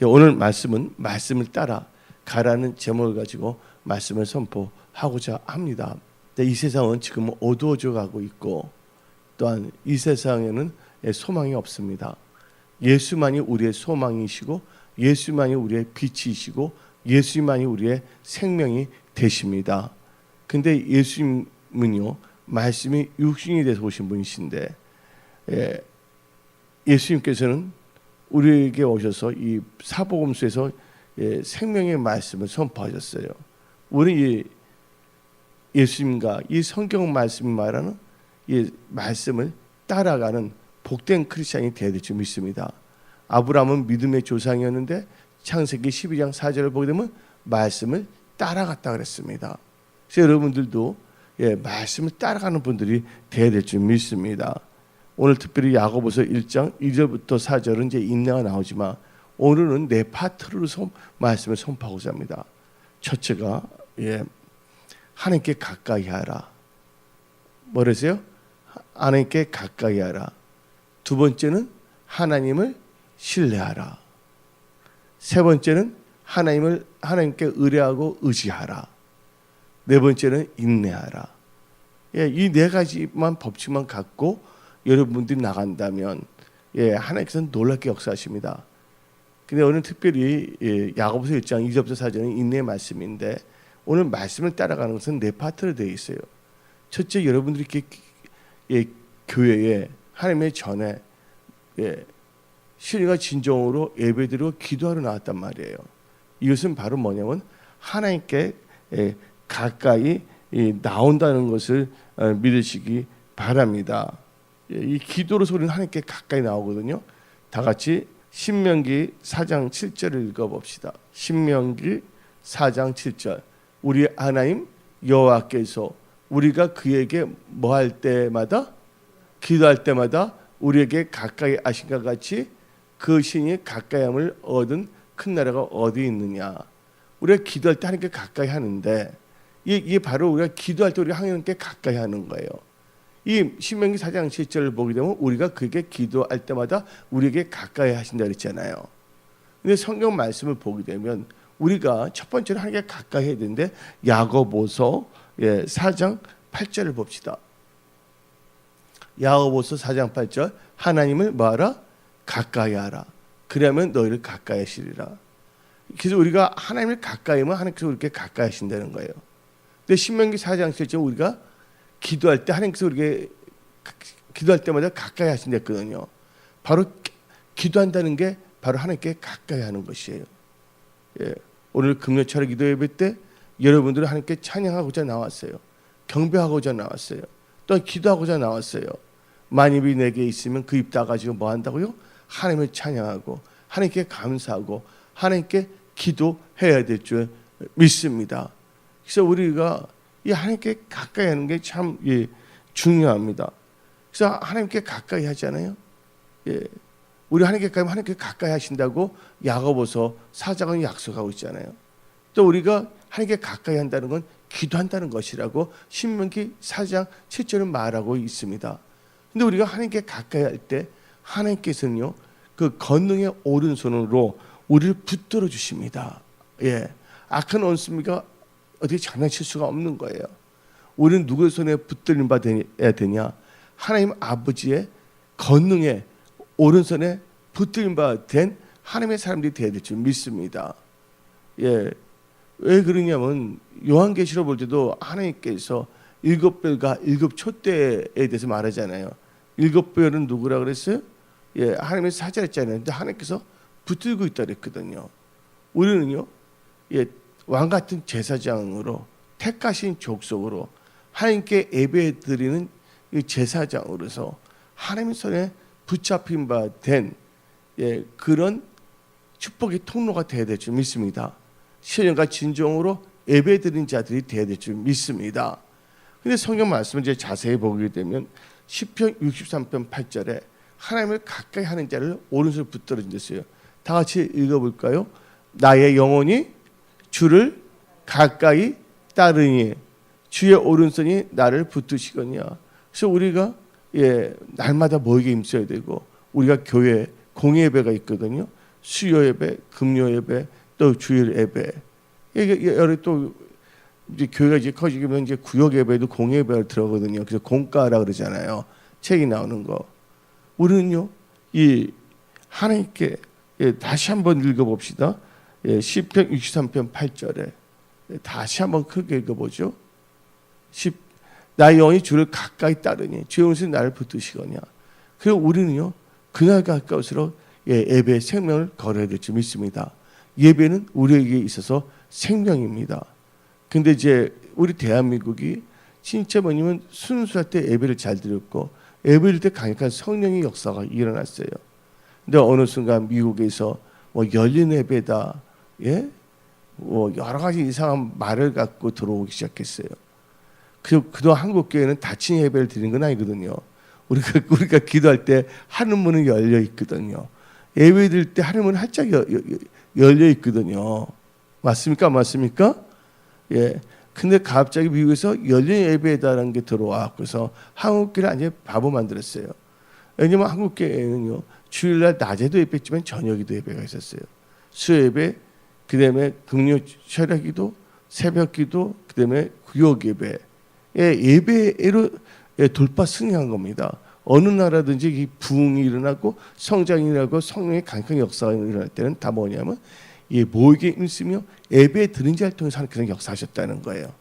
오늘 말씀은 말씀을 따라 가라는 제목을 가지고 말씀을 선포하고자 합니다. 이 세상은 지금 어두워져 가고 있고 또한 이 세상에는 소망이 없습니다. 예수만이 우리의 소망이시고 예수만이 우리의 빛이시고 예수만이 우리의 생명이 되십니다. 근데 예수님은요, 말씀이 육신이 돼서 오신 분이신데 예수님께서는 우리에게 오셔서 이 사복음서에서 생명의 말씀을 선포하셨어요. 우리 예수님과 이 성경 말씀이 말하는 이 말씀을 따라가는 복된 크리스찬이 되어야 될 줄 믿습니다. 아브라함은 믿음의 조상이었는데 창세기 12장 4절을 보게 되면 말씀을 따라갔다 그랬습니다. 그래서 여러분들도 말씀을 따라가는 분들이 되어야 될 줄 믿습니다. 오늘 특별히 야고보서 1장 1절부터 4절은 이제 인내가 나오지만 오늘은 네 파트로 말씀을 선포하고자 합니다. 첫째가 하나님께 가까이 하라. 뭐라세요? 하나님께 가까이 하라. 두 번째는 하나님을 신뢰하라. 세 번째는 하나님께 의뢰하고 의지하라. 네 번째는 인내하라. 이 네 가지만 법칙만 갖고 여러분들이 나간다면 하나님께서는 놀랍게 역사하십니다. 근데 오늘 특별히 야고보서 1장 2절부터 4절은 인내의 말씀인데 오늘 말씀을 따라가는 것은 네 파트로 되어 있어요. 첫째, 여러분들이 이렇게 교회에 하나님의 전에 신뢰가 진정으로 예배드리고 기도하러 나왔단 말이에요. 이것은 바로 뭐냐면 하나님께 가까이 나온다는 것을 믿으시기 바랍니다. 이 기도로서 우리는 하나님께 가까이 나오거든요. 다 같이 신명기 4장 7절을 읽어봅시다. 신명기 4장 7절. 우리 하나님 여호와께서 우리가 그에게 뭐 할 때마다 기도할 때마다 우리에게 가까이 하신것 같이 그 신이 가까이함을 얻은 큰 나라가 어디 있느냐. 우리가 기도할 때 하나님께 가까이 하는데 이게 바로 우리가 기도할 때 우리가 하나님께 가까이 하는 거예요. 이 신명기 4장 7절을 보게 되면 우리가 그에게 기도할 때마다 우리에게 가까이 하신다 그랬잖아요. 근데 성경 말씀을 보게 되면 우리가 첫 번째로 하나님께 가까이 해야 되는데 야고보서 4장 8절을 봅시다. 야고보서 4장 8절. 하나님을 뭐하라? 가까이 하라. 그러면 너희를 가까이 하시리라. 그래서 우리가 하나님을 가까이 하면 하나님께서 우리에게 가까이 하신다는 거예요. 근데 신명기 4장 7절 우리가 기도할 때 하나님께서 우리에게 기도할 때마다 가까이 하신다거든요. 바로 기도한다는 게 바로 하나님께 가까이 하는 것이에요. 오늘 금요철 기도 예배 때 여러분들은 하나님께 찬양하고자 나왔어요. 경배하고자 나왔어요. 또 기도하고자 나왔어요. 만입이 내게 있으면 그 입 닫아가지고 뭐 한다고요? 하나님을 찬양하고 하나님께 감사하고 하나님께 기도해야 될 줄 믿습니다. 그래서 우리가 이 하나님께 가까이 하는 게 참 중요합니다. 그래서 하나님께 가까이 하잖아요. 우리 하나님께 가까이 하신다고 야고보서 4장은 약속하고 있잖아요. 또 우리가 하나님께 가까이 한다는 건 기도한다는 것이라고 신명기 4장 7절은 말하고 있습니다. 근데 우리가 하나님께 가까이 할 때 하나님께서는요, 그 권능의 오른손으로 우리를 붙들어 주십니다. 악한 원수미가 어떻게 장난칠 수가 없는 거예요. 우리는 누구의 손에 붙들림 받아야 되냐? 하나님 아버지의 권능의 오른손에 붙들림 받은 하나님의 사람들이 되어야 될 줄 믿습니다. 왜 그러냐면 요한계시록 볼 때도 하나님께서 7별과 7촛대에 대해서 말하잖아요. 7별은 누구라 그랬어요? 하나님의 사자랬잖아요. 근데 하나님께서 붙들고 있다 그랬거든요. 우리는요, 왕 같은 제사장으로 택하신 족속으로 하나님께 예배드리는 제사장으로서 하나님의 손에 붙잡힌 바 된 그런 축복의 통로가 되어야 될 줄 믿습니다. 신령과 진정으로 예배드리는 자들이 되어야 될 줄 믿습니다. 근데 성경 말씀을 이제 자세히 보게 되면 시편 63편 8절에 하나님을 가까이 하는 자를 오른손에 붙들어 준댔어요. 다 같이 읽어볼까요? 나의 영혼이 주를 가까이 따르니 주의 오른손이 나를 붙드시거니와. 그래서 우리가 날마다 모이게 힘써야 되고 우리가 교회 공예배가 있거든요. 수요 예배, 금요 예배, 또 주일 예배. 이게 여러 또 이제 교회가 이제 커지면 이제 구역 예배도 공 예배를 들어거든요. 그래서 공가라 그러잖아요. 책이 나오는 거. 우리는요, 이 하나님께 다시 한번 읽어봅시다. 시편 63편 8절에 다시 한번 크게 읽어보죠. 나의 영이 주를 가까이 따르니 주의 온수는 나를 붙드시거냐. 그리고 우리는요, 그날 가까울수록 예배의 생명을 걸어야 될 줄 믿습니다. 예배는 우리에게 있어서 생명입니다. 근데 이제 우리 대한민국이 진짜 뭐냐면 순수할 때 예배를 잘 드렸고 예배일 때 강력한 성령의 역사가 일어났어요. 근데 어느 순간 미국에서 뭐 열린 예배다, 뭐 여러 가지 이상한 말을 갖고 들어오기 시작했어요. 그동안 한국 교회는 닫힌 예배를 드리는 건 아니거든요. 우리가 기도할 때 하늘 문은 열려 있거든요. 예배 드릴 때 하늘 문은 활짝 열려 있거든요. 맞습니까? 맞습니까? 예. 근데 갑자기 미국에서 열린 예배다라는 게 들어와서 한국교회를 완전히 바보 만들었어요. 왜냐면 한국교회는요, 주일날 낮에도 예배했지만 저녁에도 예배가 있었어요. 수요 예배, 그다음에 금요 철야기도, 새벽기도, 그다음에 구역 예배. 예배로 돌파 승리한 겁니다. 어느 나라든지 이 부흥이 일어나고 성장이 일어나고 성령의 강력한 역사가 일어날 때는 다 뭐냐면 모이게 있으며 예배 드린 자를 통해서 하나님께서 역사하셨다는 거예요.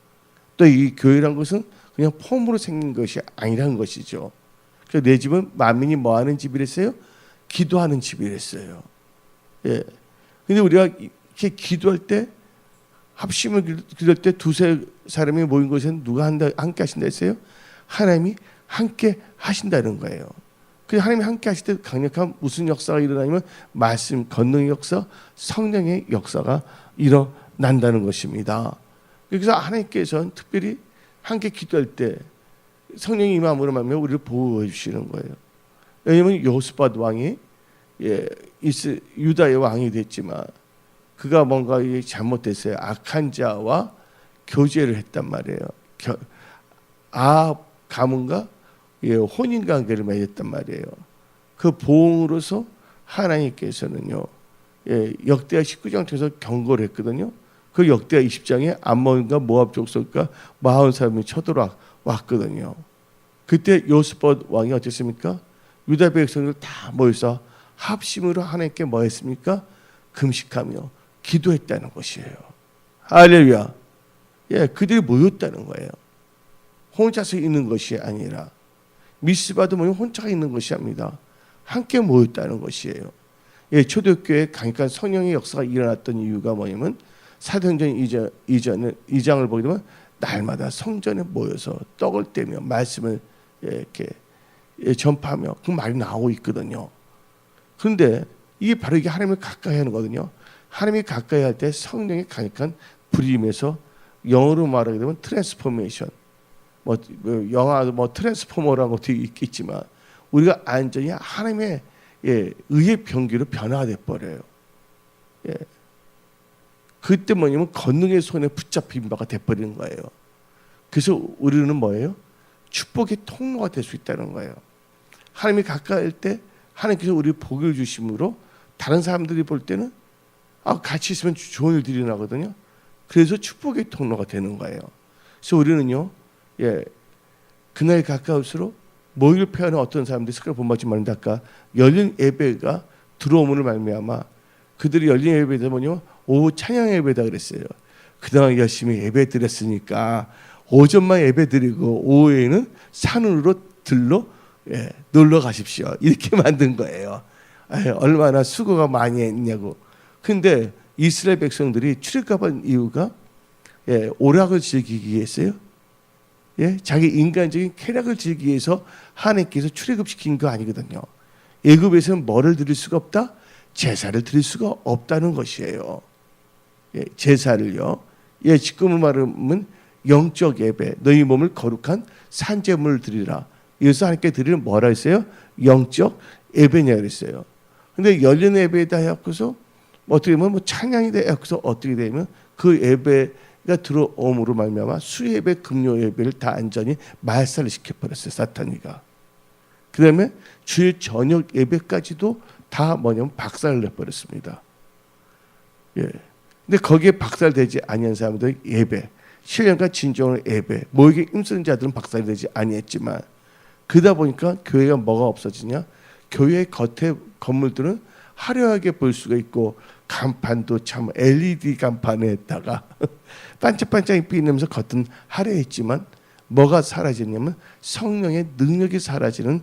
또 이 교회란 것은 그냥 폼으로 생긴 것이 아니라는 것이죠. 그래서 내 집은 만민이 뭐하는 집이랬어요? 기도하는 집이랬어요. 예. 근데 우리가 이렇게 기도할 때 합심을 기도할 때 두세 사람이 모인 곳에는 누가 함께 하신다 했어요? 하나님이 함께 하신다는 거예요. 그래서 하나님이 함께 하실 때 강력한 무슨 역사가 일어나냐면 말씀, 권능의 역사, 성령의 역사가 일어난다는 것입니다. 그래서 하나님께서는 특별히 함께 기도할 때 성령의 임함으로 말미암아 우리를 보호해 주시는 거예요. 왜냐하면 여호스밧 왕이 유다의 왕이 됐지만 그가 뭔가 잘못됐어요. 악한 자와 교제를 했단 말이에요. 가문과 혼인 관계를 맺었단 말이에요. 그 보응으로서 하나님께서는요, 역대하 19장 통해서 경고를 했거든요. 그 역대하 20장에 암몬과 모압 족속과 40사람이 쳐들어왔거든요. 그때 여호스밧 왕이 어땠습니까? 유다 백성들 다 모여서 합심으로 하나님께 뭐 했습니까? 금식하며 기도했다는 것이에요. 할렐루야. 그들이 모였다는 거예요. 혼자서 있는 것이 아니라 미스바도 뭐냐면 혼자가 있는 것이 아닙니다. 함께 모였다는 것이에요. 초대교회에 강력한 성령의 역사가 일어났던 이유가 뭐냐면 사도행전 2장을 보게 되면 날마다 성전에 모여서 떡을 떼며 말씀을 이렇게 전파하며 그 말이 나오고 있거든요. 그런데 이게 바로 이게 하나님을 가까이 하는 거거든요. 하나님이 가까이 할 때 성령의 강력한 불임에서 영어로 말하게 되면 트랜스포메이션, 영화도 트랜스포머라는 것도 있겠지만 우리가 완전히 하나님의 의의 병기로 변화돼 버려요. 그때 뭐냐면 권능의 손에 붙잡힌 바가 돼버리는 거예요. 그래서 우리는 뭐예요? 축복의 통로가 될 수 있다는 거예요. 하나님이 가까이 할 때 하나님께서 우리 복을 주심으로 다른 사람들이 볼 때는 같이 있으면 좋은 일들이 나거든요. 그래서 축복의 통로가 되는 거예요. 그래서 우리는요, 그날이 가까울수록 모이를 표하는 어떤 사람들이 스크랩 본받지 말는데 아까 열린 예배가 들어오문을 말미암아 그들이 열린 예배다 뭐냐 오후 찬양 예배다 그랬어요. 그동안 열심히 예배 드렸으니까 오전만 예배 드리고 오후에는 산으로 들러 놀러 가십시오. 이렇게 만든 거예요. 얼마나 수고가 많이 했냐고. 근데 이스라엘 백성들이 출애굽한 이유가 오락을 즐기기 위해서요. 자기 인간적인 쾌락을 즐기기 위해서 하나님께서 출애굽시킨 거 아니거든요. 애굽에서는 뭐를 드릴 수가 없다? 제사를 드릴 수가 없다는 것이에요. 제사를요. 지금은 말하면 영적 예배, 너희 몸을 거룩한 산제물을 드리라. 이래서 하나님께 드리는 뭐라 했어요? 영적 예배냐 그랬어요. 근데 열린 예배에다 해갖고서 어떻게 보면 찬양이 돼갖고서 어떻게 되면 그 예배가 들어옴으로 말미암아 수예배, 금요 예배를 다 완전히 말살을 시켜버렸어요. 사탄이가. 그 다음에 주의 저녁 예배까지도 다 뭐냐면 박살을 내버렸습니다. 예. 근데 거기에 박살되지 아니한 사람들 예배, 신령과 진정으로 예배, 모이게 힘쓰는 자들은 박살이 되지 아니했지만 그러다 보니까 교회가 뭐가 없어지냐? 교회의 겉에 건물들은 화려하게 볼 수가 있고 간판도 참 LED 간판에다가 반짝반짝 빛나면서 겉은 화려했지만 뭐가 사라지냐면 성령의 능력이 사라지는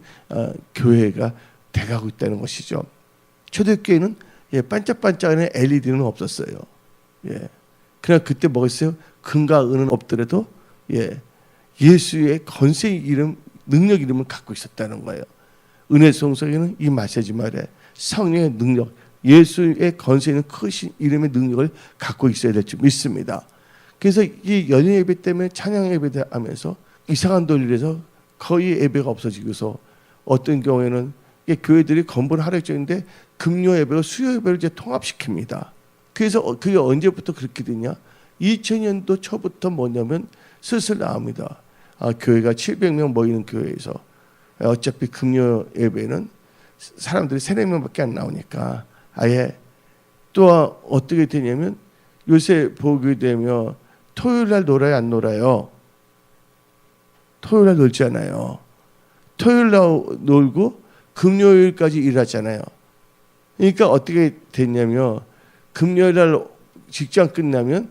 교회가 돼가고 있다는 것이죠. 초대교회는 반짝반짝하는 LED는 없었어요. 그러나 그때 뭐가 있어요? 금과 은은 없더라도 예수의 권세 이름, 능력 이름을 갖고 있었다는 거예요. 은혜 송석에는 이 메시지 말에 성령의 능력, 예수의 권세 있는 크신 이름의 능력을 갖고 있어야 될 줄 믿습니다. 그래서 이 연예 예배 때문에 찬양 예배 하면서 이상한 논리에서 거의 예배가 없어지고서 어떤 경우에는 교회들이 건물을 하려 했는데 금요 예배와 수요 예배를 이제 통합시킵니다. 그래서 그게 언제부터 그렇게 되냐? 2000년도 초부터 뭐냐면 슬슬 나옵니다. 교회가 700명 모이는 교회에서 어차피 금요 예배는 사람들이 3-4명밖에 안 나오니까 아예 또 어떻게 되냐면 요새 보게 되면 토요일날 놀아요, 안 놀아요? 토요일날 놀지 않아요. 토요일날 놀고 금요일까지 일하잖아요. 그러니까 어떻게 됐냐면 금요일날 직장 끝나면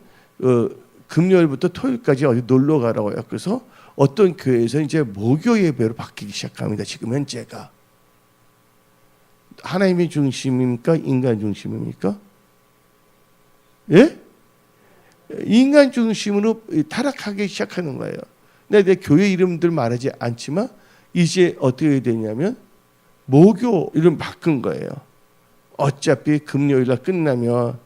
금요일부터 토요일까지 어디 놀러 가라고 해요. 그래서 어떤 교회에서 이제 목요 예배로 바뀌기 시작합니다. 지금 현재가 하나님의 중심입니까? 인간 중심입니까? 예? 인간 중심으로 타락하기 시작하는 거예요. 근데 교회 이름들 말하지 않지만 이제 어떻게 되냐면 목요 이름 바꾼 거예요. 어차피 금요일날 끝나면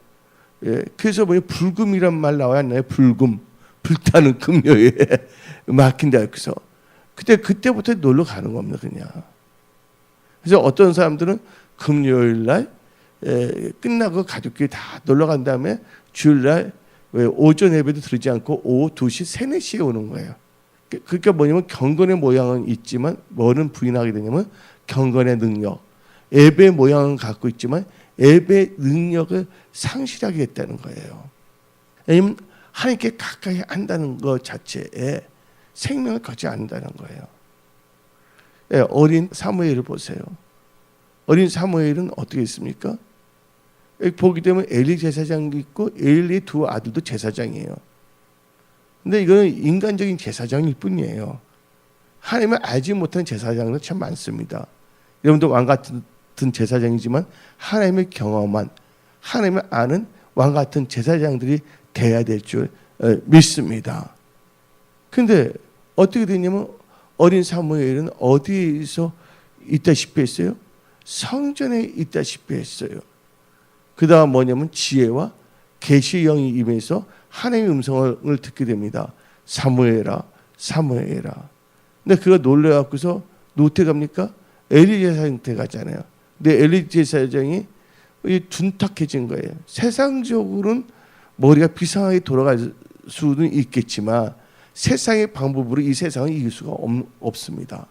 그래서 뭐냐 불금이란 말 나와야 안 나요? 불금, 불타는 금요일에 막힌다. 그래서 그때부터 놀러 가는 겁니다, 그냥. 그래서 어떤 사람들은 금요일날 끝나고 가족끼리 다 놀러 간 다음에 주일날 오전 예배도 들지 않고 오후 2시, 3, 4시에 오는 거예요. 그러니까 뭐냐면 경건의 모양은 있지만 뭐는 부인하게 되냐면 경건의 능력, 예배 모양은 갖고 있지만 예배 능력을 상실하게 했다는 거예요. 왜냐면 하나님께 가까이 한다는 것 자체에 생명을 갖지 않는다는 거예요. 어린 사무엘을 보세요. 어린 사무엘은 어떻게 했습니까? 보게 되면 엘리 제사장이 있고 엘리의 2 아들도 제사장이에요. 근데 이거는 인간적인 제사장일 뿐이에요. 하나님을 알지 못하는 제사장은 참 많습니다. 여러분도 왕 같은 제사장이지만 하나님을 경험한, 하나님을 아는 왕 같은 제사장들이 돼야 될 줄 믿습니다. 근데 어떻게 되냐면 어린 사무엘은 어디서 있다시피 했어요? 성전에 있다시피 했어요. 그 다음 뭐냐면 지혜와 계시의 영이 임해서 하나님의 음성을 듣게 됩니다. 사무엘아, 사무엘아. 근데 그가 놀래갖고서 누구한테 갑니까? 엘리 제사장한테 가잖아요. 근데 엘리 제사장이 둔탁해진 거예요. 세상적으로는 머리가 비상하게 돌아갈 수는 있겠지만 세상의 방법으로 이 세상을 이길 수가 없습니다.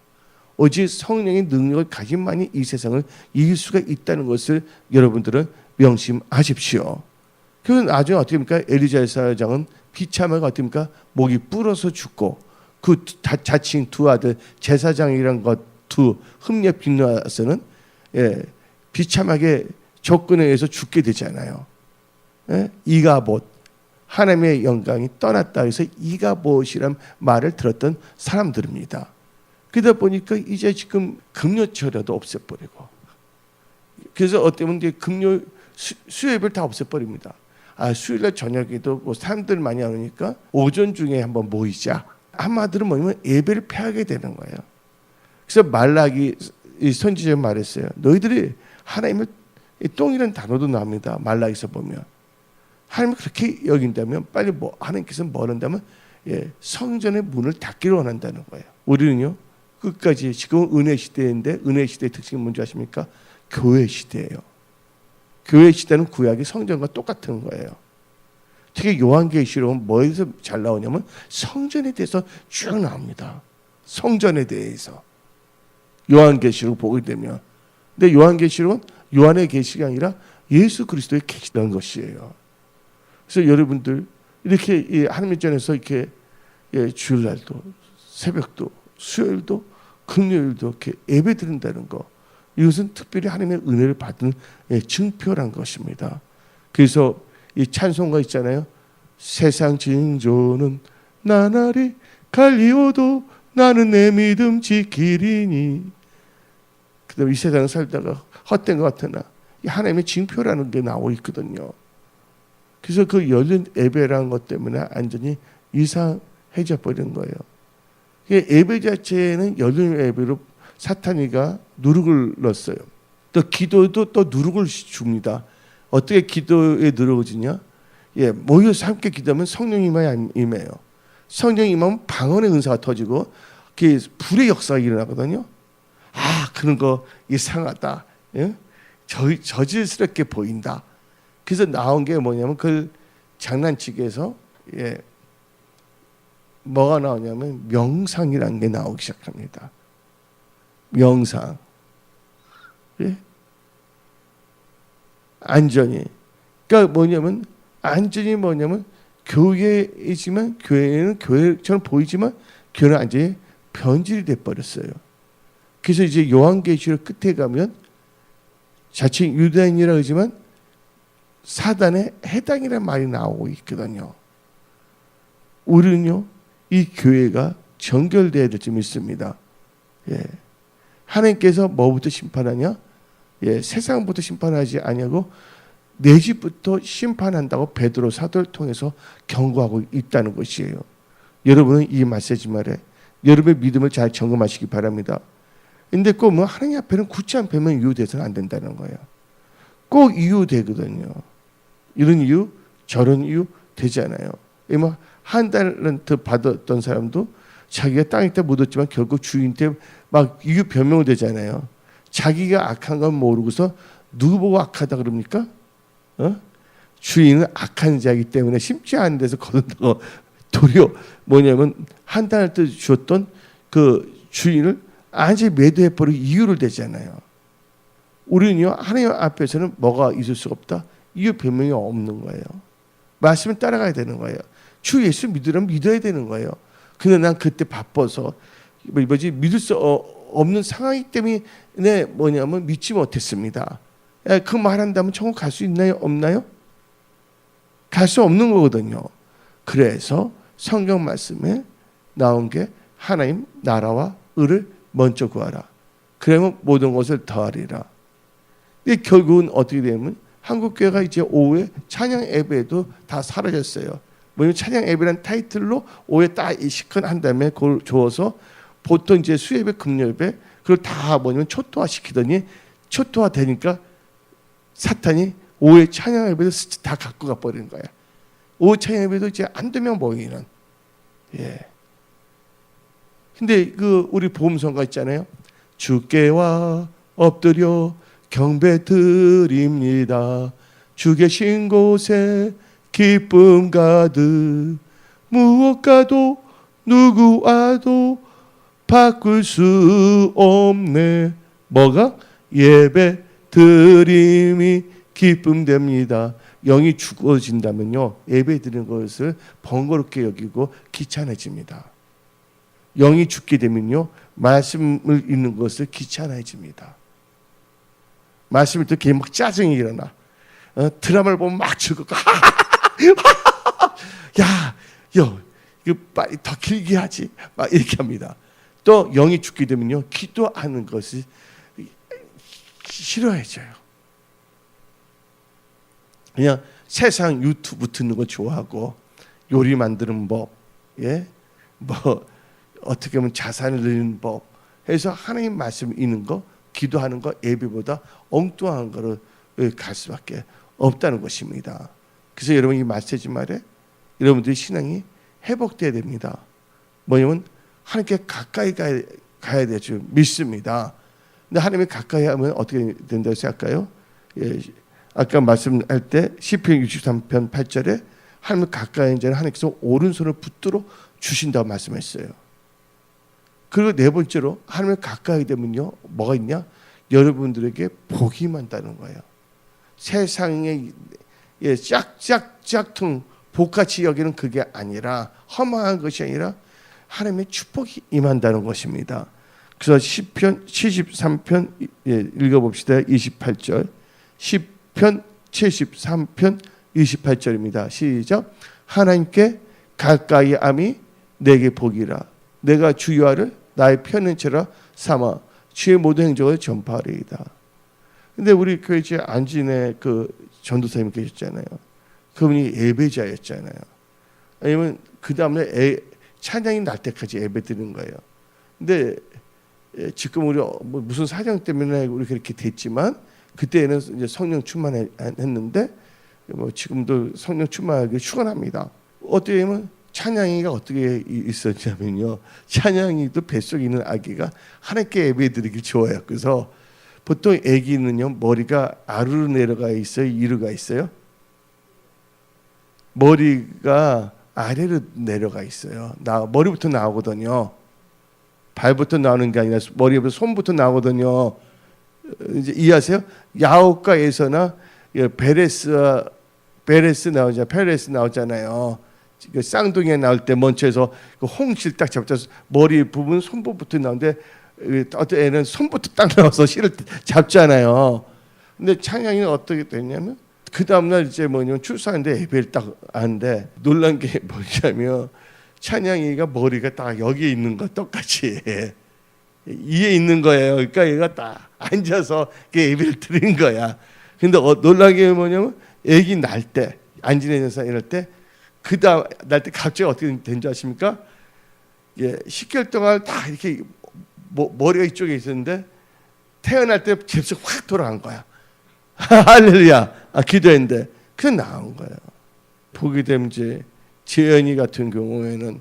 오직 성령의 능력을 가진만이 이 세상을 이길 수가 있다는 것을 여러분들은 명심하십시오. 그 나중에 어떻게 합니까? 엘리 제사장은 비참하게 어떻게 합니까? 목이 불어서 죽고 그 자칭 2 아들 제사장이란 것 2 흠녀 빛나서는 비참하게 접근에 의해서 죽게 되잖아요. 이가봇, 하나님의 영광이 떠났다 해서 이가봇이란 말을 들었던 사람들입니다. 그러다 보니까 이제 지금 금요철에도 없애버리고, 그래서 어때면 금요 수요일을 다 없애버립니다. 수요일날 저녁에도 뭐 사람들 많이 안 오니까 오전 중에 한번 모이자. 한마디로 뭐냐면 예배를 폐하게 되는 거예요. 그래서 말라기 선지자 말했어요. 너희들이 하나님을 똥이라는 단어도 나옵니다. 말라기서 보면 하나님을 그렇게 여긴다면 빨리 하나님께서 뭐 한다면 성전의 문을 닫기를 원한다는 거예요. 우리는요 끝까지 지금 은혜 시대인데 은혜 시대의 특징이 뭔지 아십니까? 교회 시대예요. 교회 시대는 구약이 성전과 똑같은 거예요. 특히 요한계시록은 뭐에서 잘 나오냐면 성전에 대해서 쭉 나옵니다. 성전에 대해서 요한계시록 보게 되면 근데 요한계시록은 요한의 계시가 아니라 예수 그리스도의 계시라는 것이에요. 그래서 여러분들 이렇게 하나님 전에서 이렇게 주일날도 새벽도 수요일도 금요일도 이렇게 예배 드린다는 거, 이것은 특별히 하나님의 은혜를 받은 증표란 것입니다. 그래서 이 찬송가 있잖아요. 세상 징조는 나날이 갈리오도 나는 내 믿음 지키리니. 그다음에 이 세상 살다가 헛된 것 같으나 이 하나님의 징표라는 게 나오고 있거든요. 그래서 그 열린 예배라는 것 때문에 완전히 이상해져 버린 거예요. 예배 자체는 열린 예배로 사탄이가 누룩을 넣었어요. 또 기도도 또 누룩을 줍니다. 어떻게 기도에 누룩을 주냐? 모여서 함께 기도하면 성령이 임해요. 성령이 임하면 방언의 은사가 터지고 불의 역사가 일어나거든요. 그런 거 이상하다. 저질스럽게 보인다. 그래서 나온 게 뭐냐면 그걸 장난치기 해서 뭐가 나오냐면 명상이라는 게 나오기 시작합니다. 명상. 안전이. 그러니까 뭐냐면 안전이 뭐냐면 교회이지만 교회는 교회처럼 보이지만 교회는 완전히 변질이 돼 버렸어요. 그래서 이제 요한계시록 끝에 가면 자칭 유대인이라고 하지만 사단의 해당이라는 말이 나오고 있거든요. 우리는요 이 교회가 정결돼야 될 줄 믿습니다. 하나님께서 뭐부터 심판하냐? 세상부터 심판하지 아니하고 내 집부터 심판한다고 베드로 사도를 통해서 경고하고 있다는 것이에요. 여러분은 이 메시지 말에 여러분의 믿음을 잘 점검하시기 바랍니다. 근데 꼭 뭐 하나님 앞에는 굳이 안 뵈면 이유돼서는 안 된다는 거예요. 꼭 이유 되거든요. 이런 이유, 저런 이유 되잖아요. 뭐 한 달런트 받았던 사람도 자기가 땅에다 묻었지만 결국 주인한테 막 이유 변명을 되잖아요. 자기가 악한 건 모르고서 누구 보고 악하다 그럽니까? 주인은 악한 자이기 때문에 심지 않은 데서 거둔다고 도리어 뭐냐면 한 달런트 주었던 그 주인을 아주 매도해버리고 이유를 대잖아요. 우리는요 하나님 앞에서는 뭐가 있을 수가 없다. 이유 변명이 없는 거예요. 말씀을 따라가야 되는 거예요. 주 예수 믿으려면 믿어야 되는 거예요. 근데 난 그때 바빠서 믿을 수 없는 상황이기 때문에 뭐냐면 믿지 못했습니다. 그 말한다면 천국 갈 수 있나요? 없나요? 갈 수 없는 거거든요. 그래서 성경 말씀에 나온 게 하나님 나라와 의를 먼저 구하라. 그러면 모든 것을 더하리라. 근데 결국은 어떻게 되면 한국교회가 이제 오후에 찬양 예배도 다 사라졌어요. 뭐냐면 찬양 예배라는 타이틀로 오후에 딱 시큰 다음에 그걸 줘서 보통 이제 수예배, 금요예배 그걸 다 뭐냐면 초토화 시키더니 초토화 되니까 사탄이 오후에 찬양 예배도 다 갖고 가버리는 거야. 오후 찬양 예배도 이제 한두 명 모이는. 근데 그 우리 보험성가 있잖아요. 주께와 엎드려 경배 드립니다. 주 계신 곳에 기쁨 가득 무엇과도 누구와도 바꿀 수 없네. 뭐가? 예배 드림이 기쁨됩니다. 영이 죽어진다면요 예배 드리는 것을 번거롭게 여기고 귀찮아집니다. 영이 죽게 되면요 말씀을 읽는 것을 귀찮아집니다. 말씀을 듣기에 막 짜증이 일어나. 드라마를 보면 막 즐겁고 야, 이거 빨리 더 길게 하지. 막 이렇게 합니다. 또 영이 죽게 되면요 기도하는 것이 싫어해져요. 그냥 세상 유튜브 듣는 거 좋아하고 요리 만드는 법, 뭐 어떻게 하면 자산을 늘리는 법 해서 하나님 말씀 읽는 거, 기도하는 거 예배보다 엉뚱한 거를 갈 수밖에 없다는 것입니다. 그래서 여러분 이 메시지 말에 여러분들의 신앙이 회복돼야 됩니다. 뭐냐면 하나님께 가까이 가야 되죠. 믿습니다. 근데 하나님이 가까이 하면 어떻게 된다고 생각할까요? 아까 말씀할 때 시편 63편 8절에 하나님 가까이 있는 자는 하나님께서 오른손을 붙들어 주신다고 말씀했어요. 그리고 네 번째로 하나님 가까이 되면요 뭐가 있냐? 여러분들에게 복이 임한다는 거예요. 세상에 짝짝짝퉁 복같이 여기는 그게 아니라, 허망한 것이 아니라 하나님의 축복이 임한다는 것입니다. 그래서 시편 73편 읽어봅시다. 28절. 시편 73편 28절입니다. 시작. 하나님께 가까이 함이 내게 복이라. 내가 주 여호와를 나의 편인처럼 삼아 주의 모든 행적을 전파하리이다. 근데 우리 교회 제 안진의 그 전도사님 계셨잖아요. 그분이 예배자였잖아요. 아니면 그 다음에 찬양이 날 때까지 예배 드리는 거예요. 근데 지금 우리 무슨 사정 때문에 우리 그렇게 됐지만, 그때는 이제 성령 충만했는데 지금도 성령 충만하기 축원합니다. 어떻게 보면 찬양이가 어떻게 있었냐면요, 찬양이도 뱃속에 있는 아기가 하나님께 예배드리기 좋아요. 그래서 보통 아기는요 머리가 아래로 내려가 있어요, 위로가 있어요? 머리가 아래로 내려가 있어요. 머리부터 나오거든요. 발부터 나오는 게 아니라 머리부터 손부터 나오거든요. 이제 이해하세요? 야호가에서나 베레스 나오잖아요. 쌍둥이에 나올 때 먼저에서 홍실 딱 잡자 머리 부분 손부부터 나오는데, 어떤 애는 손부터 딱 나와서 실을 잡잖아요. 근데 찬양이는 어떻게 됐냐면, 그 다음날 이제 뭐냐면 출산인데 예배를 딱 하는데, 놀란 게 뭐냐면 찬양이가 머리가 딱 여기에 있는 거 똑같이 이에 있는 거예요. 그러니까 얘가 딱 앉아서 예배를 드린 거야. 근데 놀란 게 뭐냐면, 애기 날 때, 안진해서 이럴 때, 그 다음 날 때 갑자기 어떻게 된 줄 아십니까? 10개월 동안 다 이렇게 머리가 이쪽에 있었는데, 태어날 때 잽서 확 돌아간 거야. 할렐루야. 기도했는데 그냥 나온 거예요. 보게 되면 이제 재현이 같은 경우에는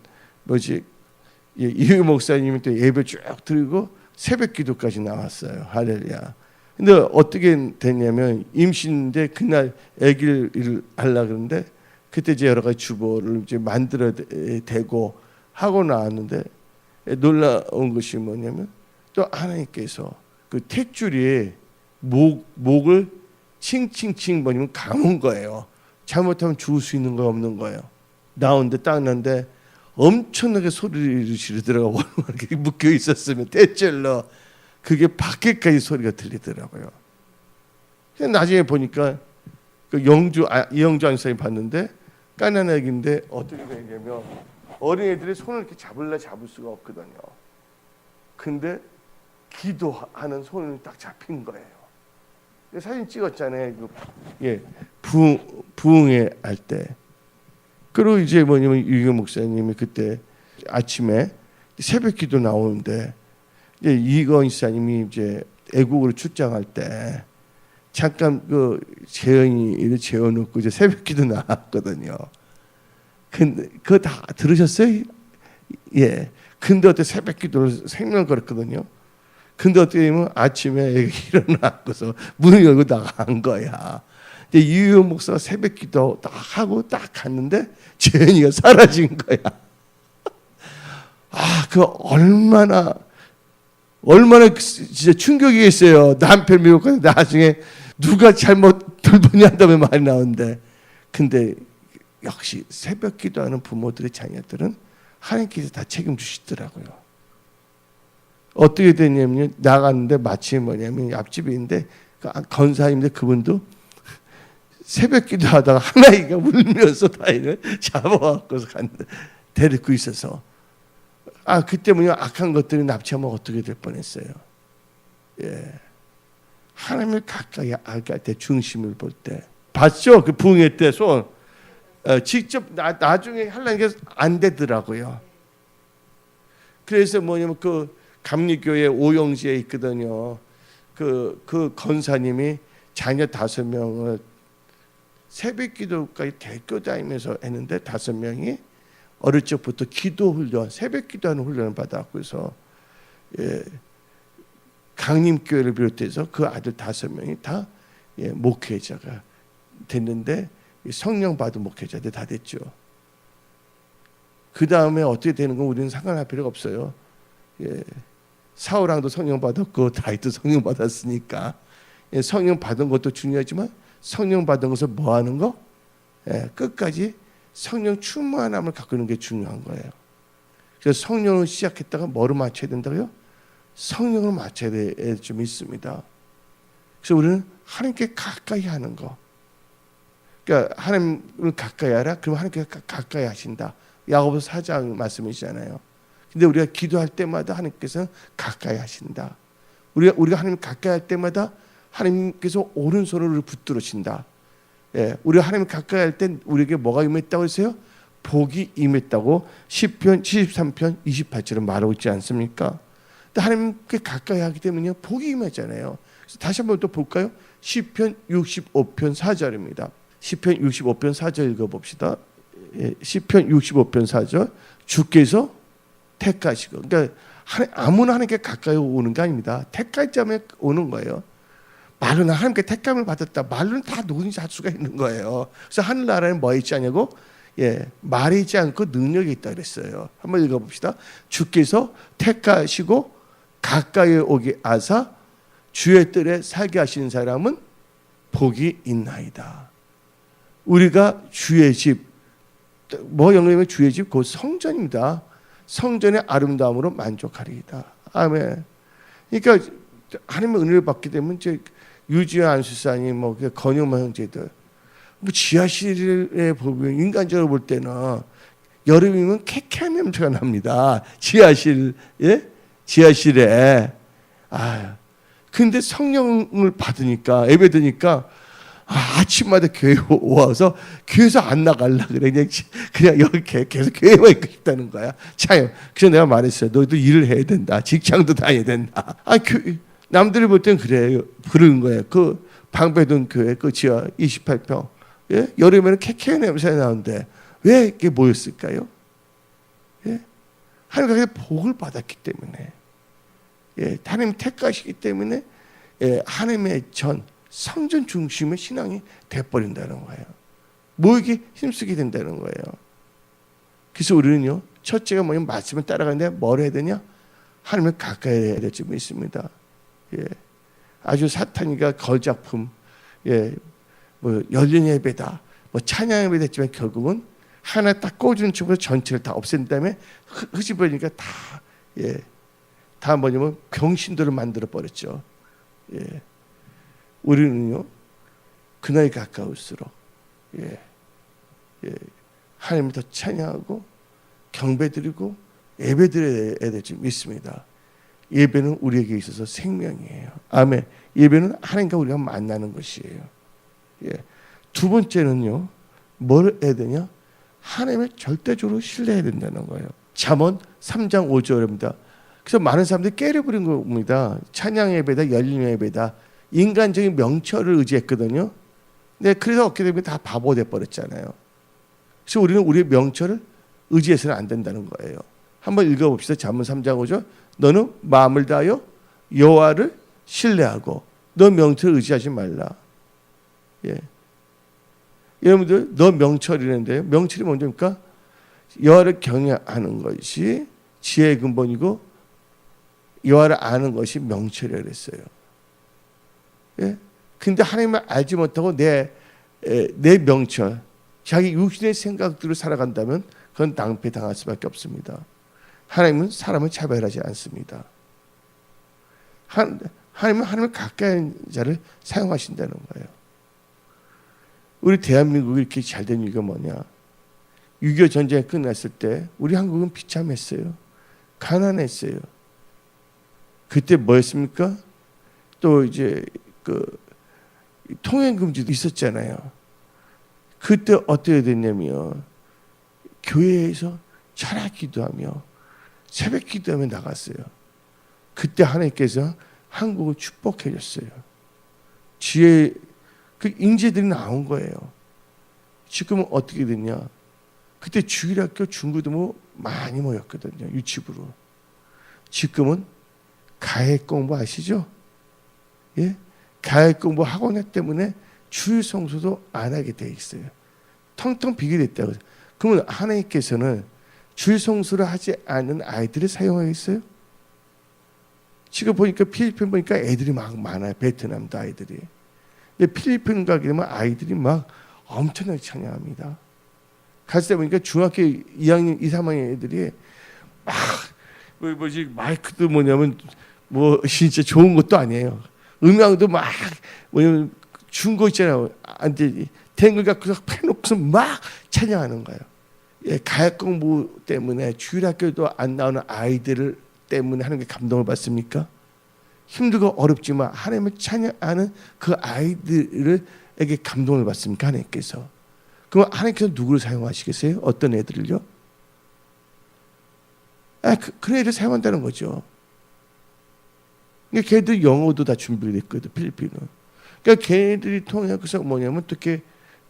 이유 목사님이 또 예배 쭉 드리고 새벽 기도까지 나왔어요. 할렐루야. 근데 어떻게 됐냐면, 임신인데 그날 아기를 하려고 그러는데, 그때 이제 여러 가지 주보를 이제 만들어야 되고 하고 나왔는데, 놀라운 것이 뭐냐면, 또 하나님께서 그 탯줄이 목을 칭칭칭 뭐냐면 감은 거예요. 잘못하면 죽을 수 있는 거 없는 거예요. 나오는데 딱 났는데 엄청나게 소리를 지르더라고요. 이렇게 묶여 있었으면 탯줄로 그게 밖에까지 소리가 들리더라고요. 나중에 보니까 그 이영주 안사님 봤는데, 까난 애기인데 어떻게 되냐면, 어린애들이 손을 이렇게 잡을 수가 없거든요. 근데 기도하는 손을 딱 잡힌 거예요. 사진 찍었잖아요. 부흥회 할 때. 그리고 이제 뭐냐면 유경 목사님이 그때 아침에 새벽 기도 나오는데, 이제 이건 지사님이 이제 애국으로 출장할 때 잠깐 그 재현이를 재워놓고 이제 새벽 기도 나왔거든요. 근데 그거 다 들으셨어요? 예. 근데 어때 새벽 기도를 생명 걸었거든요. 근데 어떻게 보면 아침에 애가 일어나고서 문을 열고 나간 거야. 이유 목사가 새벽 기도 딱 하고 딱 갔는데 재현이가 사라진 거야. 그 얼마나 진짜 충격이겠어요. 남편 미국 가서 나중에 누가 잘못 돌보냐 한다면 말이 나오는데, 근데 역시 새벽 기도하는 부모들의 자녀들은 하나님께서 다 책임지시더라고요. 어떻게 되냐면, 나갔는데 마침 뭐냐면 앞집인데 건사님인데 그분도 새벽 기도하다가 하나이가 울면서 다이를 잡아갖고서 갔는데 데리고 있어서, 그때 뭐냐 악한 것들이 납치하면 어떻게 될 뻔했어요. 하나님을 가까이 할 때 중심을 볼 때 봤죠? 그 부흥회 때 손 직접 나중에 하려는 게 안 되더라고요. 그래서 뭐냐면 그 감리교회 오영지에 있거든요. 그 건사님이 자녀 5명을 새벽 기도까지 대교 다니면서 했는데 5명이 어릴 적부터 기도 훈련, 새벽 기도하는 훈련을 받았고, 그래서 강림교회를 비롯해서 그 아들 5명이 다 목회자가 됐는데, 성령 받은 목회자들 다 됐죠. 그 다음에 어떻게 되는 건 우리는 상관할 필요가 없어요. 사울왕도 성령 받았고 다윗도 성령 받았으니까 예, 성령 받은 것도 중요하지만 성령 받은 것을 뭐 하는 거? 예, 끝까지 성령 충만함을 갖고 있는 게 중요한 거예요. 그래서 성령을 시작했다가 뭐를 맞춰야 된다고요? 성령을 맞춰야 좀 있습니다. 그래서 우리는 하나님께 가까이 하는 거. 그러니까 하나님을 가까이 하라. 그럼 하나님께 가까이 하신다. 야고보서 4장 말씀이시잖아요. 근데 우리가 기도할 때마다 하나님께서는 가까이 하신다. 우리가 하나님 가까이 할 때마다 하나님께서 오른손으로 우리를 붙들으신다. 예, 우리가 하나님 가까이 할 때 우리에게 뭐가 임했다고 했어요? 복이 임했다고 시편 73편 28절은 말하고 있지 않습니까? 하나님께 가까이 하기 때문에 복이 임했잖아요. 그래서 다시 한번 또 볼까요? 시편 65편 4절입니다. 시편 65편 4절 읽어봅시다. 예, 시편 65편 4절 주께서 택하시고, 그러니까 아무나 하나님께 가까이 오는 게 아닙니다. 택할 자면 오는 거예요. 말로는 하나님께 택감을 받았다. 말로는 다 누구든지 할 수가 있는 거예요. 그래서 하늘나라는 뭐 있지 않냐고? 예, 말이 있지 않고 능력이 있다 그랬어요. 한번 읽어봅시다. 주께서 택하시고 가까이 오게 하사 주의 뜰에 살게 하시는 사람은 복이 있나이다. 우리가 주의 집, 뭐 영어면 주의 집, 그 성전입니다. 성전의 아름다움으로 만족하리이다. 아멘. 그러니까 하나님의 은혜를 받게 되면 이제 유지와 안수사님, 뭐 건영만 형제들, 뭐 지하실에 보면 인간적으로 볼 때는 여름이면 쾌쾌한 냄새가 납니다. 지하실, 예, 지하실에. 아, 근데 성령을 받으니까 예배 드니까 아침마다 교회 와서 교회에서 안 나갈라 그래. 그냥 여기 계속 교회만 있고 싶다는 거야. 참. 그래서 내가 말했어요. 너도 일을 해야 된다. 직장도 다녀야 된다. 남들이 볼 땐 그래요. 그런 거예요. 그 방배동 교회 그 지하 28평. 예? 여름에는 쾌쾌한 냄새 나는데 왜 이렇게 모였을까요? 예? 하나님께서 복을 받았기 때문에, 예, 하나님 택하시기 때문에, 예, 하나님의 성전 중심의 신앙이 돼버린다는 거예요. 모이게 힘쓰게 된다는 거예요. 그래서 우리는요, 첫째가 뭐냐면 말씀을 따라가는데 뭘 해야 되냐? 하나님을 가까이 해야 될 점이 있습니다. 예, 아주 사탄이가 걸작품, 예, 뭐 열린 예배다, 뭐 찬양 예배 됐지만 결국은 하나 딱 꽂은 춤으로 전체를 다 없앤 다음에 흐집어지니까 다, 예, 다 뭐냐면 병신들을 만들어 버렸죠. 예, 우리는요, 그날이 가까울수록, 예, 예, 하나님을 더 찬양하고 경배드리고 예배드려야 될 줄 믿습니다. 예배는 우리에게 있어서 생명이에요. 아멘. 예배는 하나님과 우리가 만나는 것이에요. 예. 두 번째는요, 뭘 해야 되냐? 하나님을 절대적으로 신뢰해야 된다는 거예요. 잠언 3장 5절입니다. 그래서 많은 사람들이 깨려버린 겁니다. 찬양 예배다, 열린 예배다, 인간적인 명철을 의지했거든요. 네, 그래서 어떻게 되면 다 바보 돼 버렸잖아요. 그래서 우리는 우리의 명철을 의지해서는 안 된다는 거예요. 한번 읽어봅시다. 잠언 3장 5절. 너는 마음을 다하여 여호와를 신뢰하고 너 명철을 의지하지 말라. 예. 여러분들, 너 명철이라는데요. 명철이 뭔지입니까? 여호와를 경외하는 것이 지혜의 근본이고 여호와를 아는 것이 명철이라고 했어요. 예? 근데 하나님을 알지 못하고 내 명철, 자기 육신의 생각대로 살아간다면 그건 낭패 당할 수밖에 없습니다. 하나님은 사람을 차별하지 않습니다. 하나님은 하나님을 가까이 하는 자를 사용하신다는 거예요. 우리 대한민국이 이렇게 잘된 이유가 뭐냐? 6.25 전쟁이 끝났을 때 우리 한국은 비참했어요. 가난했어요. 그때 뭐였습니까? 또 이제 그 통행 금지도 있었잖아요. 그때 어떻게 됐냐면 교회에서 철학 기도하며 새벽 기도하며 나갔어요. 그때 하나님께서 한국을 축복해 줬어요. 지혜, 그 인재들이 나온 거예요. 지금은 어떻게 됐냐? 그때 주일학교 중고등부 많이 모였거든요. 유치부로. 지금은 가액 공부 아시죠? 예? 가액 공부 학원 때문에 주일 성수도 안 하게 돼 있어요. 텅텅 비게 됐다고. 그러면 하나님께서는 주일 성수를 하지 않은 아이들을 사용하겠어요? 지금 보니까 필리핀 보니까 애들이 막 많아요. 베트남도 아이들이. 근데 필리핀 가게 되면 아이들이 막 엄청나게 찬양합니다. 갔을 때 보니까 중학교 2학년, 2, 3학년 애들이 막 뭐지 마이크도 뭐냐면 뭐 진짜 좋은 것도 아니에요. 음향도 막 뭐냐면 준 거 있잖아요. 안 되지. 탱글 갖고서 패놓고서 막 찬양하는 거예요. 예, 가역 공부 때문에 주일학교도 안 나오는 아이들을 때문에 하는 게 감동을 받습니까? 힘들고 어렵지만 하나님을 찬양하는 그 아이들에게 감동을 받습니까? 하나님께서. 그럼 하나님께서 누구를 사용하시겠어요? 어떤 애들을요? 그런 애들 사용한다는 거죠. 그러니까 걔들 영어도 다 준비됐거든, 필리핀은. 그러니까 걔들이 통해서 뭐냐면 어떻게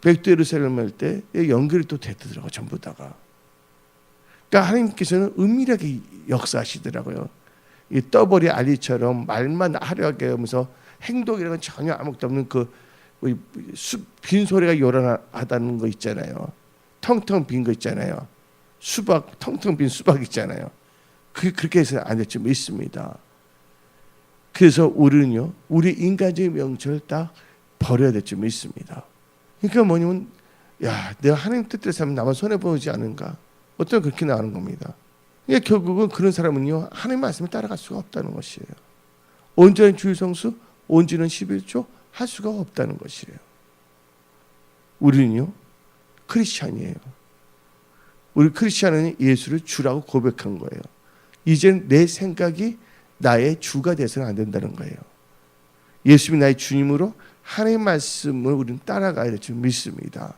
백두예루살렘 할 때 연결이 또 되더라고, 전부 다가. 그러니까 하나님께서는 은밀하게 역사하시더라고요. 이 떠버리 알리처럼 말만 하려게 하면서 행동이라는 전혀 아무것도 없는 빈 소리가 요란하다는 거 있잖아요. 텅텅 빈 거 있잖아요. 수박, 텅텅 빈 수박 있잖아요. 그렇게 해서는 안 될 줄 믿습니다. 그래서 우리는요, 우리 인간적인 명철을 딱 버려야 될 줄 믿습니다. 그러니까 뭐냐면, 야, 내가 하나님 뜻대로 살면 나만 손해보지 않은가? 어떤 그렇게 나오는 겁니다. 그러니까 결국은 그런 사람은요, 하나님 말씀을 따라갈 수가 없다는 것이에요. 온전한 주일 성수, 온전한 11조 할 수가 없다는 것이에요. 우리는요, 크리스찬이에요. 우리 크리스찬은 예수를 주라고 고백한 거예요. 이제는 내 생각이 나의 주가 돼서는 안 된다는 거예요. 예수님이 나의 주님으로 하나님의 말씀을 우리는 따라가야 될 줄 믿습니다.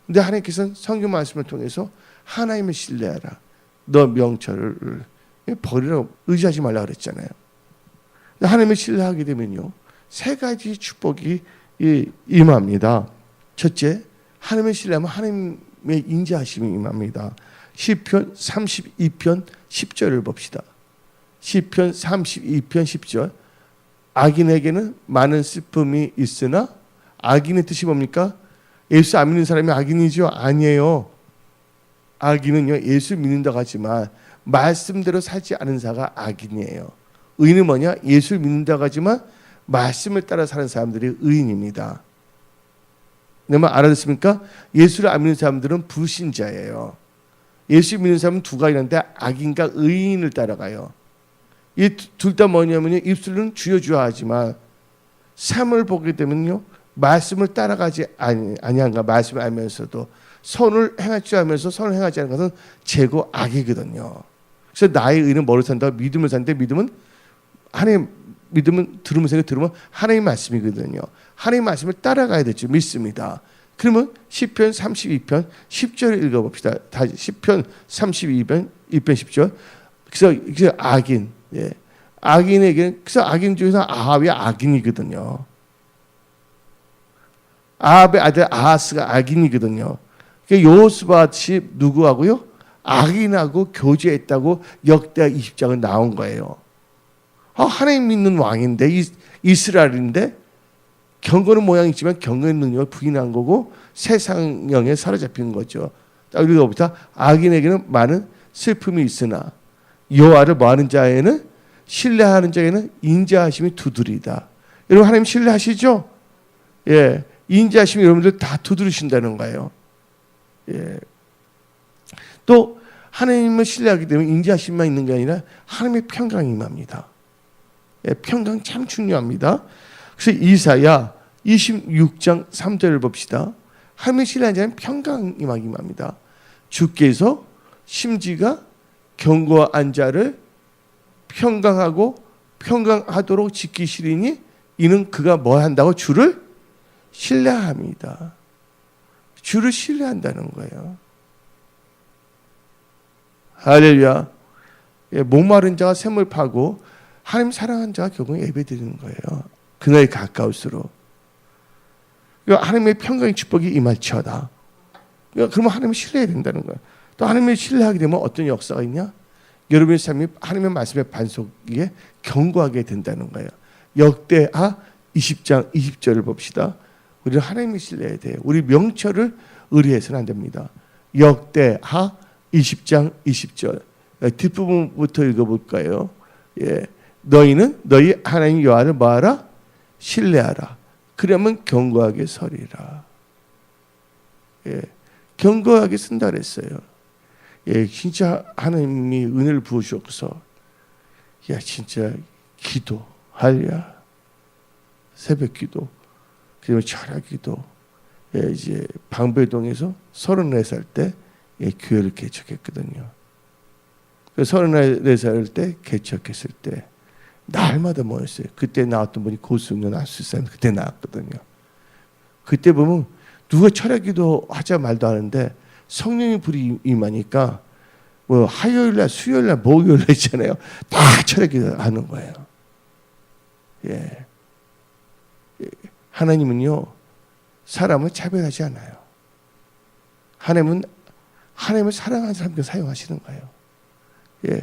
근데 하나님께서는 성경 말씀을 통해서 하나님을 신뢰하라. 너 명철을 버리라고 의지하지 말라 그랬잖아요. 하나님을 신뢰하게 되면요, 세 가지 축복이 임합니다. 첫째, 하나님을 신뢰하면 하나님의 인자하심이 임합니다. 시편 32편 10절을 봅시다. 시편 32편 10절. 악인에게는 많은 슬픔이 있으나, 악인의 뜻이 뭡니까? 예수 안 믿는 사람이 악인이죠? 아니에요. 악인은요, 예수 믿는다고 하지만 말씀대로 살지 않은 자가 악인이에요. 의인은 뭐냐? 예수를 믿는다고 하지만 말씀을 따라 사는 사람들이 의인입니다. 내 말 알아듣습니까? 예수를 안 믿는 사람들은 불신자예요. 예수 믿는 사람은 두 가지 있는데 악인과 의인을 따라가요. 이 둘 다 뭐냐면요, 입술은 주여 주여 하지만 삶을 보게 되면요, 말씀을 따라가지 아니한가. 말씀을 알면서도 선을 행할 줄 알면서 선을 행하지 않는 것은 재고 악이거든요. 그래서 나의 의는 뭐를 산다? 믿음을 산데, 믿음은 하나님, 믿음은 들으면서 들으면 하나님 말씀이거든요. 하나님 말씀을 따라가야 될 줄 믿습니다. 그러면 시편 32편 10절을 읽어봅시다. 다시 시편 32편 10절. 그래서 악인, 예, 악인에게, 그래서 악인 중에서 아합이 악인이거든요. 아합의 아들 아하스가 악인이거든요. 여호수아시 누구하고요? 악인하고 교제했다고 역대하 20장은 나온 거예요. 하나님 믿는 왕인데, 이스라엘인데 경건은 모양이지만 경건의 능력을 부인한 거고 세상형에 사로잡힌 거죠. 여기서부터 악인에게는 많은 슬픔이 있으나 여호와를 뭐하는 자에는, 신뢰하는 자에는 인자하심이 두드리다. 여러분 하나님 신뢰하시죠? 예, 인자하심이 여러분들 다 두드리신다는 거예요. 예. 또 하나님을 신뢰하게 되면 인자하심만 있는 게 아니라 하나님의 평강이 임합니다. 예, 평강 참 중요합니다. 그래서 이사야 26장 3절을 봅시다. 하나님을 신뢰하는 자는 평강이 임합니다. 주께서 심지가 견고한 자를 평강하고 평강하도록 지키시리니 이는 그가 뭐 한다고? 주를 신뢰합니다. 주를 신뢰한다는 거예요. 할렐루야. 예, 목마른 자가 샘을 파고 하나님 사랑하는 자가 결국 예배드리는 거예요. 그날이 가까울수록. 하나님의 평강의 축복이 임할지어다. 그러면 하나님을 신뢰해야 된다는 거예요. 또 하나님을 신뢰하게 되면 어떤 역사가 있냐? 여러분의 삶이 하나님의 말씀의 반석에 견고하게 된다는 거예요. 역대하 20장 20절을 봅시다. 우리는 하나님을 신뢰해야 돼요. 우리 명철을 의뢰해서는 안 됩니다. 역대하 20장 20절 뒷부분부터 읽어볼까요? 예, 너희는 너희 하나님 여호와를 뭐하라? 신뢰하라. 그러면 견고하게 서리라. 예, 견고하게 쓴다 그랬어요. 예, 진짜 하나님이 은혜를 부어주셔서 야 진짜 기도 할야 새벽 기도 그리고 철학 기도 예, 이제 방배동에서 34살 때 예, 교회를 개척했거든요. 34살 때 개척했을 때 날마다 모였어요. 그때 나왔던 분이 고승현 안수사님 그때 나왔거든요. 그때 보면 누가 철학기도 하자 말도 하는데 성령의 불이 임하니까 뭐 화요일날, 수요일날, 목요일날 있잖아요. 다 철학기도 하는 거예요. 예. 하나님은요 사람을 차별하지 않아요. 하나님은 하나님을 사랑하는 사람들 사용하시는 거예요. 예.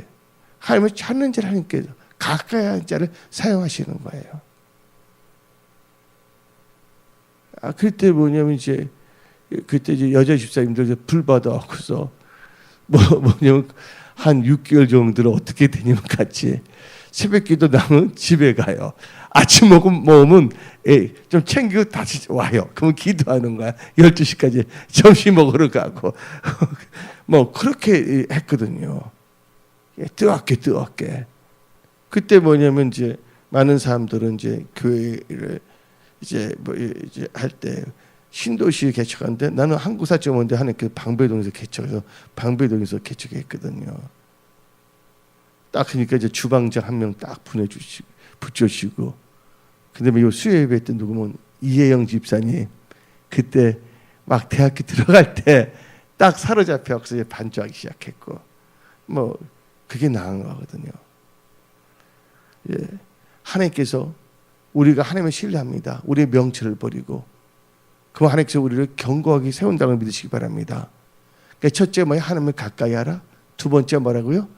하나님을 찾는 자를 하나님께서 가까이 하는 자를 사용하시는 거예요. 그때 뭐냐면 이제 그때 이제 여자 집사님들 불 받아갖고서 뭐냐면 한 6개월 정도를 어떻게 되냐면 같이 새벽기도 나면 집에 가요. 아침 먹으면 좀 챙기고 다시 와요. 그러면 기도하는 거야. 12시까지 점심 먹으러 가고 뭐 그렇게 했거든요. 뜨겁게. 그때 뭐냐면 이제 많은 사람들은 이제 교회를 이제 할 때 신도시 개척하는데 나는 한국 사점원데 하나님께 방배동에서 개척해서 방배동에서 개척했거든요. 딱 그러니까 이제 주방장 한 명 딱 붙여주시고 그다음에 요 수요 예배 때 누구면 이혜영 집사님 그때 막 대학교 들어갈 때 딱 사로잡혀서 반주하기 시작했고 뭐 그게 나은 거거든요. 예, 하나님께서 우리가 하나님을 신뢰합니다. 우리의 명철을 버리고 그 하나님께서 우리를 견고하게 세운다고 믿으시기 바랍니다. 그러니까 첫째 뭐예요? 하나님을 가까이 하라. 두 번째 뭐라고요?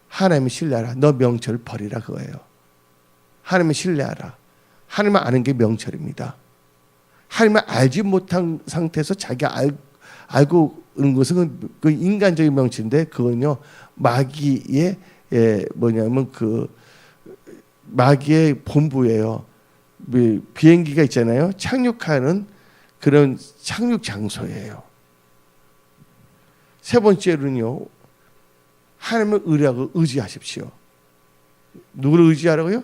하나님을 신뢰하라. 너 명철을 버리라 그거예요. 하나님을 신뢰하라. 하나님을 아는 게 명철입니다. 하나님을 알지 못한 상태에서 자기가 알고 있는 것은 그 인간적인 명철인데 그건요 마귀의 뭐냐면 그 마귀의 본부예요. 비행기가 있잖아요. 착륙하는 그런 착륙 장소예요. 세 번째로는요. 하나님을 의뢰하고 의지하십시오. 누구를 의지하라고요?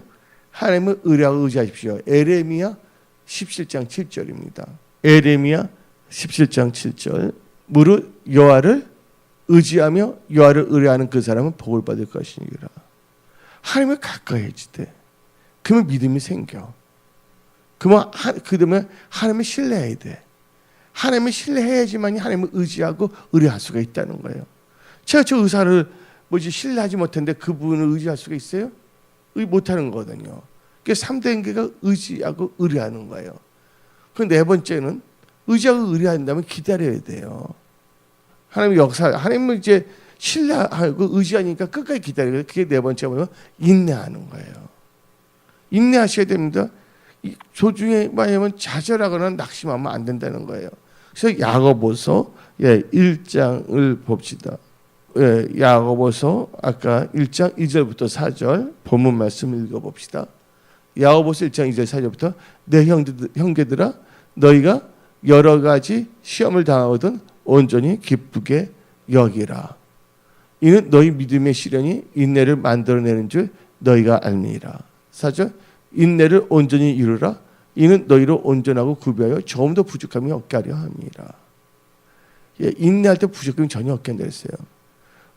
하나님을 의뢰하고 의지하십시오. 에레미야 17장 7절입니다. 에레미야 17장 7절. 무릇 여호와를 의지하며 여호와를 의뢰하는 그 사람은 복을 받을 것이니라. 하나님을 가까이 해지되 그러면 믿음이 생겨. 그러면 하나님을 신뢰해야 돼. 하나님을 신뢰해야지만 하나님을 의지하고 의뢰할 수가 있다는 거예요. 제가 저 의사를 신뢰하지 못했는데 그분을 의지할 수가 있어요? 못하는 거거든요. 그게 3단계가 의지하고 의뢰하는 거예요. 그 네 번째는 의지하고 의뢰한다면 기다려야 돼요. 하나님의 역사, 하나님을 이제 신뢰하고 의지하니까 끝까지 기다려요. 그게 네 번째 뭐예요? 인내하는 거예요. 인내하셔야 됩니다. 조중에 뭐냐면 좌절하거나 낙심하면 안 된다는 거예요. 그래서 야고보서 1장을 봅시다. 야고보서 아까 1장 2절부터 4절 본문 말씀 읽어봅시다. 야고보서 1장 2절 4절부터 내 형제들아 너희가 여러 가지 시험을 당하거든 온전히 기쁘게 여기라. 이는 너희 믿음의 시련이 인내를 만들어내는 줄 너희가 알미라. 4절 인내를 온전히 이루라. 이는 너희로 온전하고 구비하여 조금 더 부족함이 없게 하려 함이라. 인내할 때 부족함이 전혀 없게 한다 했어요.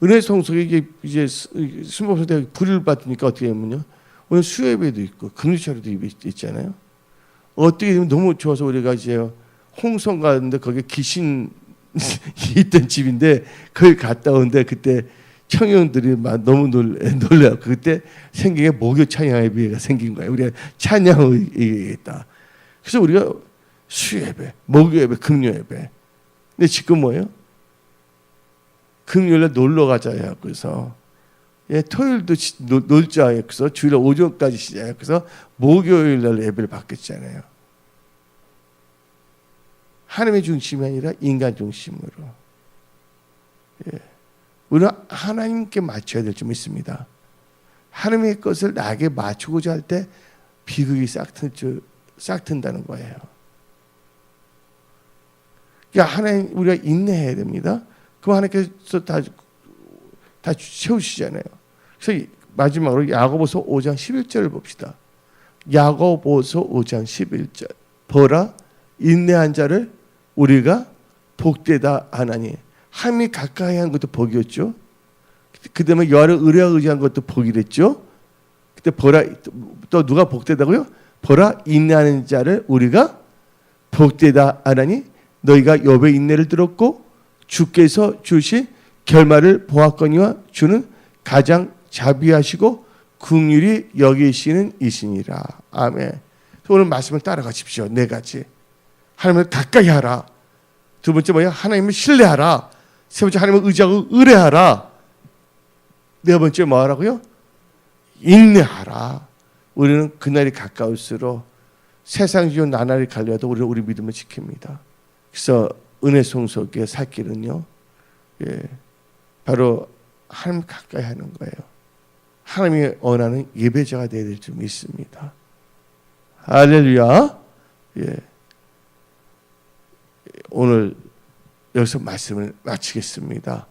은혜 성속에 이제 순복음대 불을 받으니까 어떻게 하면요. 오늘 수요예배도 있고 금요일에도 있잖아요. 어떻게 되면 너무 좋아서 우리가 이제 홍성 가는데 거기에 귀신 있던 집인데 거기 갔다 오는데 그때 청년들이 막 너무 놀래요. 그때 생긴 게 목요 찬양예배가 생긴 거예요. 우리가 찬양을 얘기했다. 그래서 우리가 수예배, 목요예배, 금요예배. 근데 지금 뭐예요? 금요일에 놀러 가자 해서 토요일도 놀자 해서 주일 오전까지 시작해서 목요일날 예배를 받겠잖아요. 하나님의 중심이 아니라 인간 중심으로. 우리는 하나님께 맞춰야 될 점 있습니다. 하나님의 것을 나에게 맞추고자 할 때 비극이 싹 튼다는 거예요. 그러니까 하나님 우리가 인내해야 됩니다. 그럼 하나님께서 다 채우시잖아요. 그래서 마지막으로 야고보서 5장 11절을 봅시다. 야고보서 5장 11절. 보라 인내한 자를 우리가 복되다 하나니. 하나님이 가까이 한 것도 복이었죠. 그 다음에 여호와를 의뢰한 것도 복이랬죠. 그때 보라 또 누가 복되다고요? 보라 인내하는 자를 우리가 복되다 하나니 너희가 욥의 인내를 들었고 주께서 주신 결말을 보았거니와 주는 가장 자비하시고 긍휼히 여기시는 이시니라. 아멘. 오늘 말씀을 따라가십시오. 네 가지. 하나님을 가까이 하라. 두 번째 뭐야? 하나님을 신뢰하라. 세 번째 하나님을 의지하고 의뢰하라. 네 번째 뭐 하라고요? 인내하라. 우리는 그날이 가까울수록 세상 지은 나날이 갈려도 우리는 우리 믿음을 지킵니다. 그래서 은혜 송속의 살 길은요, 바로 하나님 가까이 하는 거예요. 하나님이 원하는 예배자가 되어야 될 줄 믿습니다. 할렐루야. 오늘 여기서 말씀을 마치겠습니다.